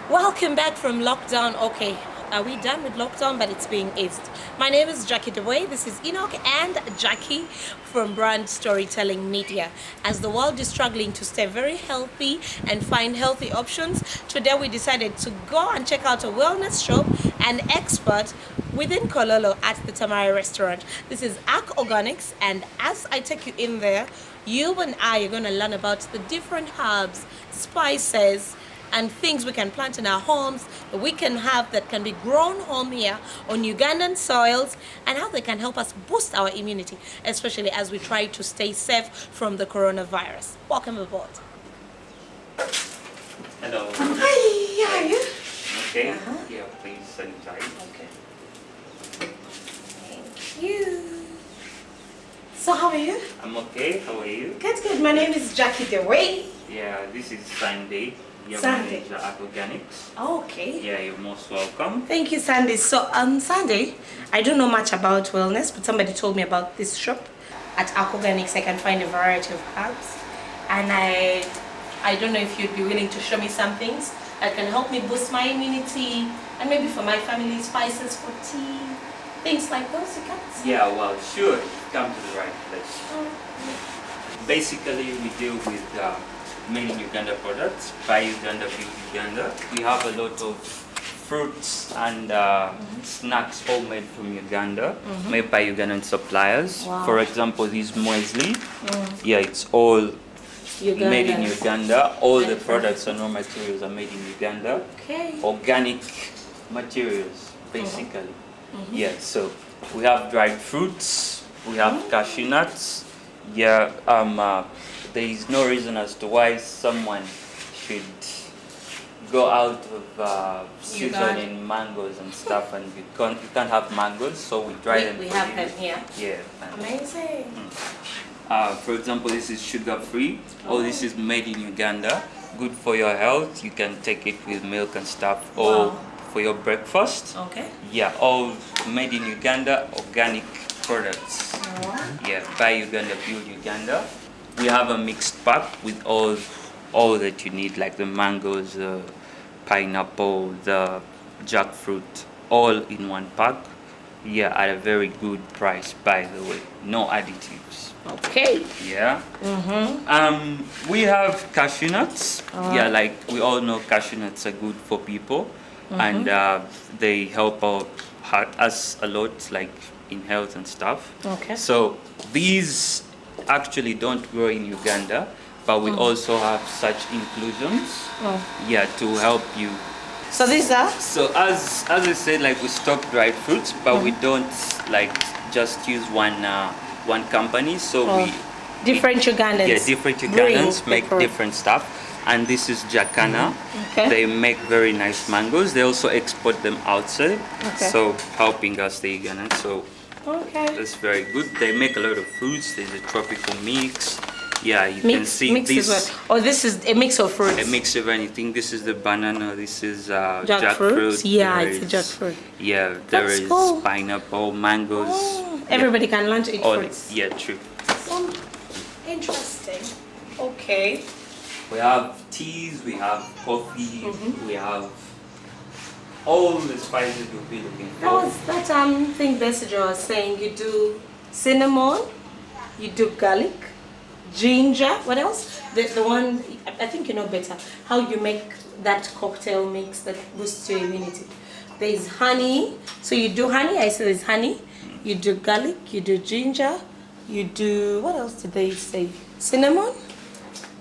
Welcome back from lockdown. Okay, are we done with lockdown? But it's being eased. My name is Jackie DeWay. This is Enoch and Jackie from Brand Storytelling Media. As the world is struggling to stay very healthy and find healthy options, today we decided to go and check out a wellness shop and expert within Kololo at the Tamari restaurant. This is Ark Organics, and as I take you in there, you and I are going to learn about the different herbs, spices, and things we can plant in our homes, that we can have, that can be grown home here on Ugandan soils, and how they can help us boost our immunity, especially as we try to stay safe from the coronavirus. Welcome aboard. Hello. Hi, how are you? Okay. Yeah, please sanitize. Okay. Thank you. So how are you? I'm okay. How are you? Good. My name is Jackie DeWay. Yeah, this is Sunday. Your Sunday. manager, Ark Organics. Okay. Yeah, you're most welcome. Thank you, Sandy. So on Sunday, I don't know much about wellness, but somebody told me about this shop at Ark Organics. I can find a variety of herbs, and I don't know if you'd be willing to show me some things that can help me boost my immunity, and maybe for my family, spices for tea, things like those. You can see. Yeah, well, sure. Come to the right place. Basically, we deal with made in Uganda products, by Uganda, build Uganda. We have a lot of fruits and snacks all made from Uganda, made by Ugandan suppliers. Wow. For example, this muesli, yeah, it's all made in Uganda. All the products and raw materials are made in Uganda. Okay. Organic materials, basically. Yeah, so we have dried fruits, we have cashew nuts. Yeah, there is no reason as to why someone should go out of season in mangoes and stuff, and you can't have mangoes, so we dry them. We have them here. Yeah. Amazing. For example, this is sugar free. All this is made in Uganda. Good for your health. You can take it with milk and stuff, or for your breakfast. Okay. Yeah, all made in Uganda, organic products. Yeah, by Uganda, build Uganda. We have a mixed pack with all that you need, like the mangoes, the pineapple, the jackfruit, all in one pack. Yeah, at a very good price, by the way. No additives. Okay. Yeah. We have cashew nuts. Yeah, like we all know, cashew nuts are good for people, and they help out us a lot, like in health and stuff. Okay. So these actually don't grow in Uganda, but we also have such inclusions, yeah, to help you. So these are? So as I said, like we stock dried fruits, but we don't like just use one company. So we different Ugandans. Yeah, different Ugandans make different stuff. And this is Jacana. Okay. They make very nice mangoes. They also export them outside, so helping us the Ugandans. So that's very good. They make a lot of fruits. There's a tropical mix. Yeah, you can see this. What? Oh, this is a mix of fruits. A mix of anything. This is the banana. This is jackfruit. Yeah, it's a jackfruit. Yeah, there is pineapple, mangoes. Everybody can learn to eat fruits. Yeah, true. Interesting. Okay. We have teas. We have coffee. We have all the spices you'll be looking for. That thing Bessager was saying, you do cinnamon, you do garlic, ginger, what else? The one, I think you know better, how you make that cocktail mix that boosts your immunity. There's honey, so you do honey, I say there's honey, You do garlic, you do ginger, you do, what else did they say? Cinnamon?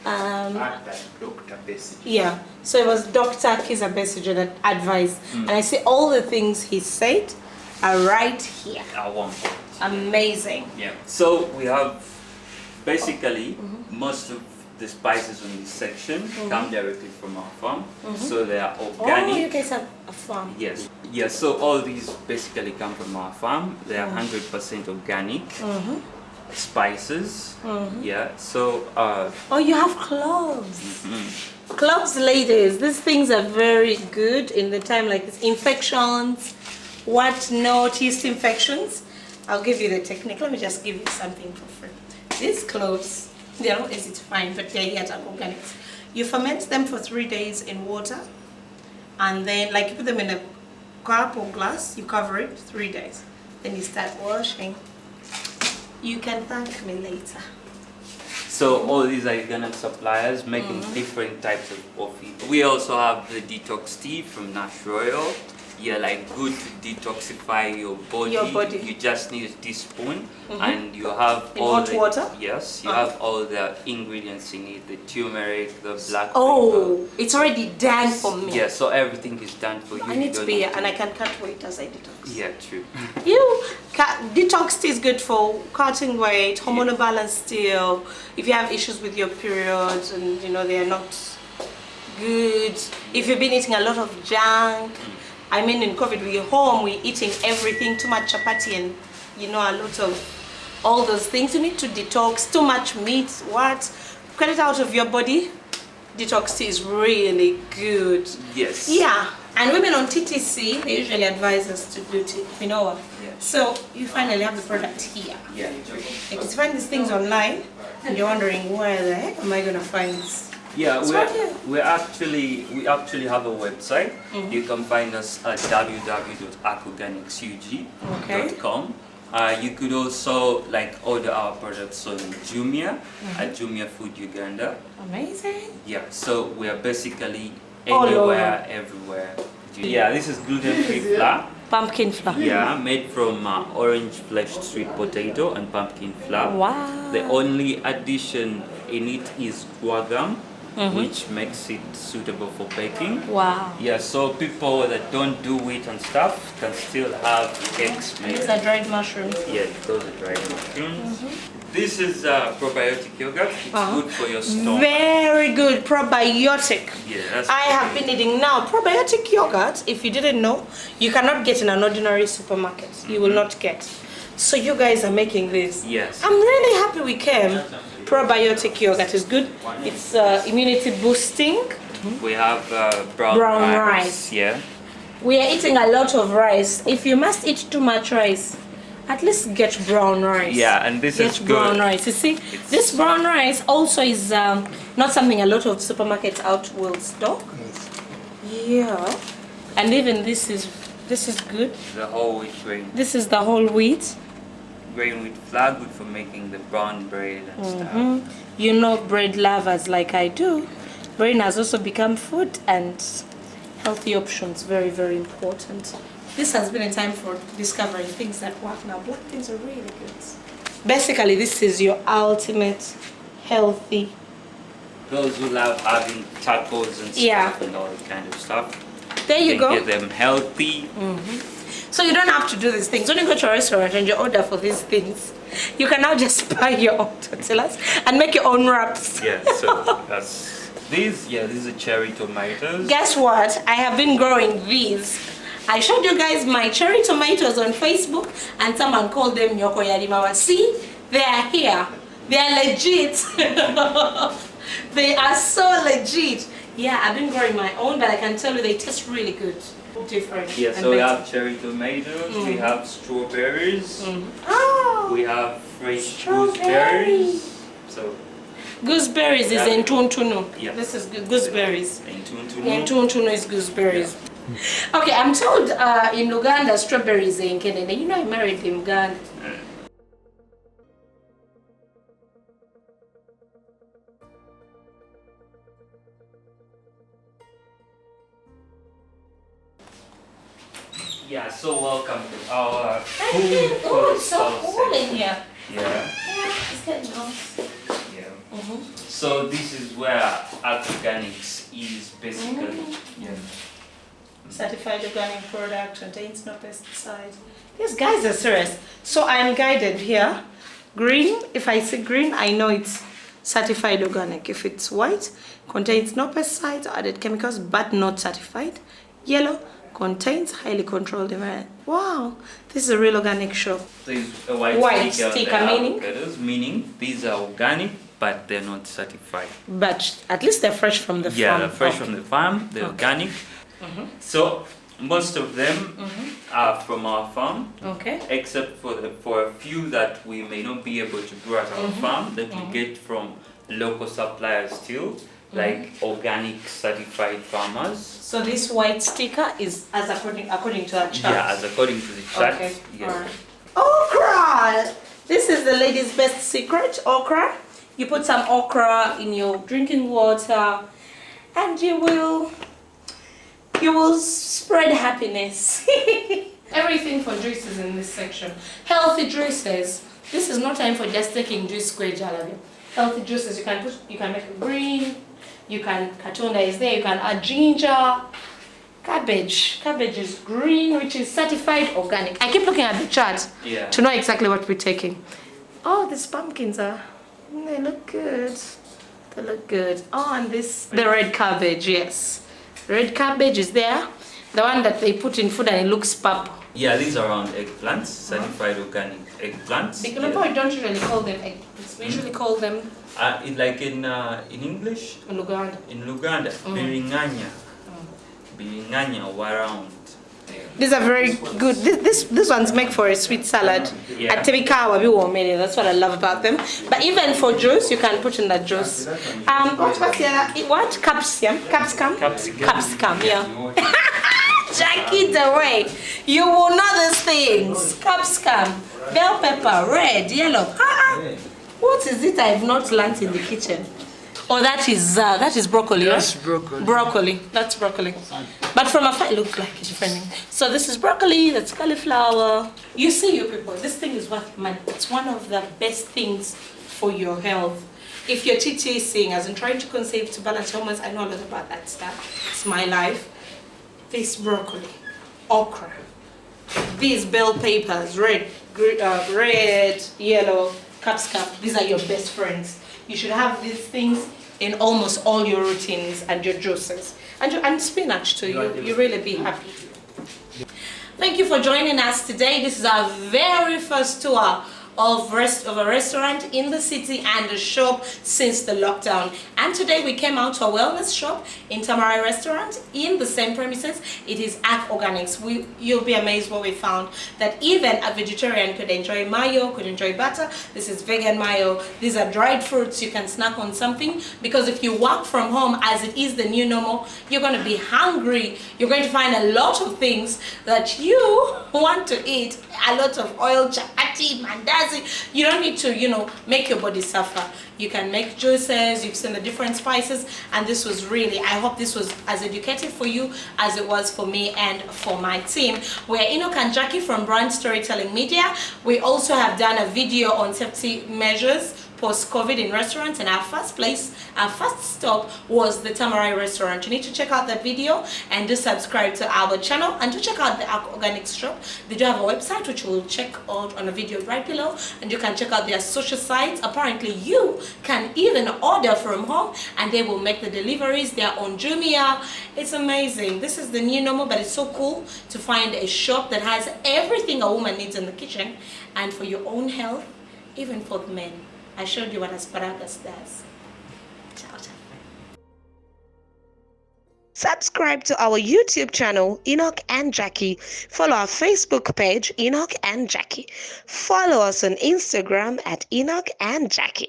Dr. Bessie. Yeah, so it was Dr. Kiza Besigye that advised. And I see all the things he said are right here. I want it. Amazing. Yeah. So we have basically most of the spices on this section come directly from our farm. So they are organic. Oh, you guys have a farm. Yes. Yeah, so all these basically come from our farm. They are 100% organic spices. Yeah. So Oh, you have cloves. Cloves, ladies. These things are very good in the time like this. Infections, what not, yeast infections. I'll give you the technique. Let me just give you something for free. These cloves, they're not easy to find, but they're here at Ark Organics. You ferment them for 3 days in water, and then like you put them in a cup or glass, you cover it 3 days. Then you start washing. You can thank me later. so all these are organic suppliers making different types of coffee. We also have the detox tea from Nash Royal. Yeah, like good to detoxify your body. You just need a teaspoon and you have In all hot the water? Yes, you have all the ingredients in it, the turmeric, the black pepper. Oh, it's already done for me. Yeah, so everything is done for you. I You need to don't be here, have and I can't wait as I detox. Yeah, true. Detox tea is good for cutting weight, hormonal balance still. If you have issues with your periods and they are not good. If you've been eating a lot of junk. I mean, in COVID, we're home, we're eating everything, too much chapati and, a lot of all those things. You need to detox, too much meat, get it out of your body. Detox tea is really good. Yes. Yeah, and women on TTC, they usually advise us to do quinoa. Yeah. So you finally have the product here. Yeah, true. If you find these things online, and you're wondering where the heck am I going to find this? Yeah, It's right here. we actually have a website. You can find us at www.arkorganicsug.com. You could also order our products on Jumia at Jumia Food Uganda. Amazing. Yeah, so we are basically All anywhere, everywhere. Yeah, this is gluten-free flour. Pumpkin flour. Yeah, made from orange fleshed sweet potato and pumpkin flour. Wow. The only addition in it is guar gum, which makes it suitable for baking. Wow. Yeah, so people that don't do wheat and stuff can still have cakes made. These are dried mushrooms. Yeah, those are dried mushrooms. This is probiotic yogurt. It's good for your stomach. Very good probiotic. Yeah, that's I have been eating now probiotic yogurt. If you didn't know, you cannot get in an ordinary supermarket. You will not get. So you guys are making this. Yes. I'm really happy we came. Probiotic yogurt is good. It's immunity boosting. We have brown rice. Yeah. We are eating a lot of rice. If you must eat too much rice, at least get brown rice. Yeah, and this is Get good. brown rice. You see, this brown rice also is not something a lot of supermarkets out will stock. Yeah, and even this is good. The whole wheat grain. This is the whole wheat. Grain wheat flour, good for making the brown bread and stuff. Bread lovers like I do. Brain has also become food, and healthy options very, very important. This has been a time for discovering things that work now. Black things are really good. Basically, this is your ultimate healthy. Those who love having tacos and stuff and all that kind of stuff. There you go. Get them healthy. So you don't have to do these things. When you go to a restaurant and you order for these things, you can now just buy your own tortillas and make your own wraps. Yeah, so that's these are cherry tomatoes. Guess what? I have been growing these. I showed you guys my cherry tomatoes on Facebook, and someone called them Nyoko Yarimawa. See, they are here. They are legit. They are so legit. Yeah, I've been growing my own, but I can tell you they taste really good. Different. Yeah, and so we better. have cherry tomatoes, we have strawberries, Oh, we have fresh strawberries. gooseberries. So Gooseberries is in tuntunu. Yeah. This is gooseberries. in In tuntunu. tuntunu is gooseberries. Okay, I'm told in Uganda strawberries are in Kenya. You know, I married in Uganda. Yeah, so welcome to our Thank food you. Oh, for it's so stall cool in section. here. Yeah, Yeah, it's getting nice. yeah. So this is where Ark Organics is basically. Yeah. Certified organic product, contains no pesticides. These guys are serious. So I'm guided here. Green, if I say green, I know it's certified organic. If it's white, contains no pesticides or added chemicals, but not certified. Yellow, contains highly controlled environment. Wow, this is a real organic shop. There's a white sticker on the avocados, meaning these are organic, but they're not certified. But at least they're fresh from the farm. Yeah, they're fresh from the farm, they're organic. So most of them are from our farm, except for a few that we may not be able to grow at our farm that we get from local suppliers still, like organic certified farmers. So this white sticker is as according to our chart. Yeah, as according to the chart. Okay. Yes. All right. Okra. This is the lady's best secret. Okra. You put some okra in your drinking water, and you will spread happiness. Everything for juices in this section. Healthy juices. This is not time for just taking juice square jalabi. Healthy juices, you can make it green, you can, katunda is there, you can add ginger, cabbage. Cabbage is green, which is certified organic. I keep looking at the chart to know exactly what we're taking. Oh, these pumpkins they look good. They look good. Oh, and the red cabbage, yes. Red cabbage is there, the one that they put in food and it looks purple. Yeah, these are round eggplants, certified organic eggplants. Because we don't usually call them eggplants. We usually call them like in English. Luganda. In Luganda, biringanya. Biringanya round. These are very good. This ones make for a sweet salad. Yeah. That's what I love about them. But even for juice, you can put in that juice. What's the other? What? Capsicum? Capsicum, yeah. Jackie the way. You will know these things. Capsicum, bell pepper, red, yellow. What is it I've not learnt in the kitchen? Oh, that is broccoli. That's right? broccoli. Broccoli. That's broccoli. But from afar, it looks like a different thing. So this is broccoli. That's cauliflower. You see, you people, this thing is worth money. It's one of the best things for your health. If you're TTCing, as in trying to conceive to balance hormones, I know a lot about that stuff. It's my life. This broccoli, okra, these bell peppers, red, yellow, capsicum. These are your best friends. You should have these things in almost all your routines and your juices. And spinach too, you really be happy. Thank you for joining us today. This is our very first tour of a restaurant in the city and a shop since the lockdown. And today we came out to a wellness shop in Tamarai restaurant in the same premises. It is Ark Organics. You'll be amazed what we found, that even a vegetarian could enjoy mayo, could enjoy butter. This is vegan mayo. These are dried fruits. You can snack on something, because if you work from home, as it is the new normal, you're going to be hungry. You're going to find a lot of things that you want to eat. A lot of oil, chapati, mandazi. You don't need to, make your body suffer. You can make juices, you've seen the different spices, and this was really, I hope this was as educative for you as it was for me and for my team. We're Enoch and Jackie from Brand Storytelling Media. We also have done a video on safety measures post-COVID in restaurants, and our first stop was the Tamarai restaurant. You need to check out that video and do subscribe to our channel, and do check out the Ark Organics shop. They do have a website which we'll check out on a video right below, and you can check out their social sites. Apparently you can even order from home and they will make the deliveries. They're on Jumia. It's amazing. This is the new normal, but it's so cool to find a shop that has everything a woman needs in the kitchen, and for your own health, even for the men. I showed you what asparagus does. Ciao, ciao. Subscribe to our YouTube channel, Enoch and Jackie. Follow our Facebook page, Enoch and Jackie. Follow us on Instagram at Enoch and Jackie.